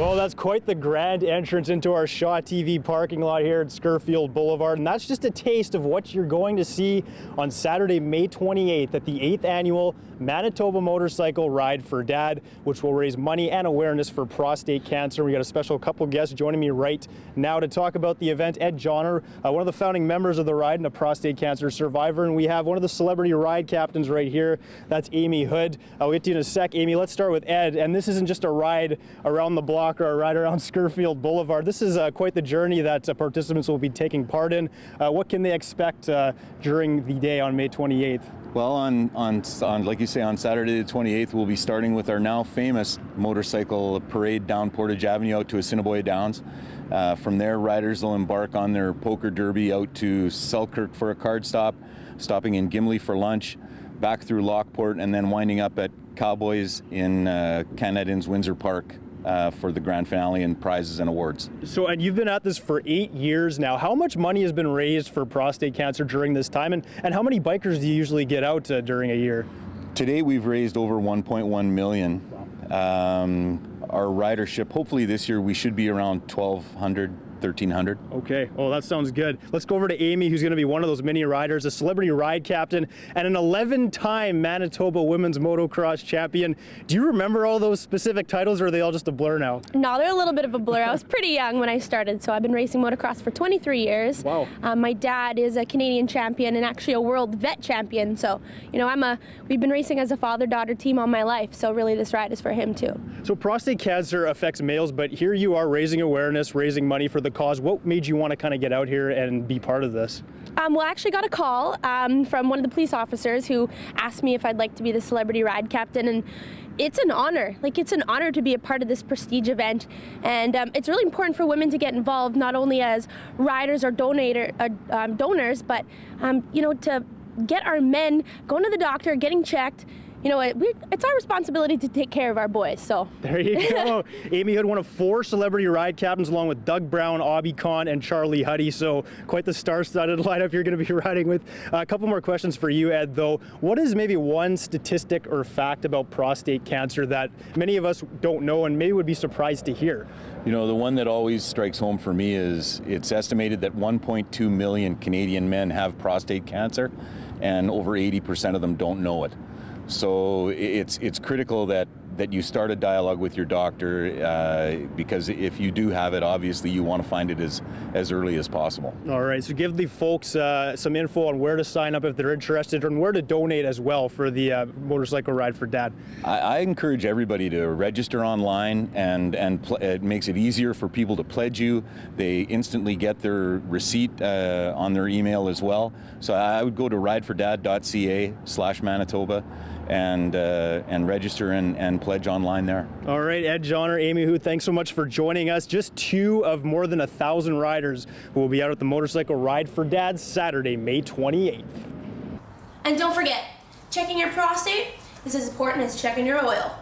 Well, that's quite the grand entrance into our Shaw TV parking lot here at Scurfield Boulevard, and that's just a taste of what you're going to see on Saturday, May 28th at the 8th annual Manitoba Motorcycle Ride for Dad, which will raise money and awareness for prostate cancer. We got a special couple guests joining me right now to talk about the event. Ed Johnner, one of the founding members of the ride and a prostate cancer survivor, and we have one of the celebrity ride captains right here. That's Ami Houde. I'll get to you in a sec, Amy. Let's start with Ed, and this isn't just a ride around the block or a ride around Scurfield Boulevard. This is quite the journey that participants will be taking part in. What can they expect during the day on May 28th? Well, on like you say, on Saturday the 28th, we'll be starting with our now famous motorcycle parade down Portage Avenue out to Assiniboia Downs. From there, riders will embark on their poker derby out to Selkirk for a card stop, stopping in Gimli for lunch, back through Lockport, and then winding up at Cowboys in Canada's Windsor Park for the grand finale and prizes and awards. So, and you've been at this for 8 years now. How much money has been raised for prostate cancer during this time, and how many bikers do you usually get out during a year? Today we've raised over 1.1 million. Our ridership, hopefully this year we should be around 1,200, 1,300. Okay, oh, that sounds good. Let's go over to Amy, who's going to be one of those mini riders, a celebrity ride captain, and an 11-time Manitoba women's motocross champion. Do you remember all those specific titles, or are they all just a blur now? No, they're a little bit of a blur. I was pretty young when I started, so I've been racing motocross for 23 years. Wow. My dad is a Canadian champion and actually a world vet champion, so, you know, we've been racing as a father-daughter team all my life, so really this ride is for him too. So prostate cancer affects males, but here you are raising awareness, raising money for the cause. What made you want to kind of get out here and be part of this? Well, I actually got a call from one of the police officers who asked me if I'd like to be the celebrity ride captain, and it's an honor. Like, it's an honor to be a part of this prestige event, and it's really important for women to get involved, not only as riders or donors, but you know, to get our men going to the doctor, getting checked. You know, it's our responsibility to take care of our boys, so. There you go. Ami Houde, one of 4 celebrity ride captains, along with Doug Brown, Abby Kahn, and Charlie Huddy, so quite the star-studded lineup you're going to be riding with. A couple more questions for you, Ed, though. What is maybe one statistic or fact about prostate cancer that many of us don't know and maybe would be surprised to hear? You know, the one that always strikes home for me is it's estimated that 1.2 million Canadian men have prostate cancer, and over 80% of them don't know it. So it's critical that you start a dialogue with your doctor, because if you do have it, obviously you want to find it as early as possible. All right, so give the folks some info on where to sign up if they're interested, and where to donate as well for the Motorcycle Ride for Dad. I encourage everybody to register online, and it makes it easier for people to pledge you. They instantly get their receipt on their email as well. So I would go to ridefordad.ca/Manitoba and register and pledge online there. All right, Ed Johnner, Ami Houde, thanks so much for joining us. Just 2 of more than 1,000 riders who will be out at the Motorcycle Ride for Dad Saturday, May 28th. And don't forget, checking your prostate is as important as checking your oil.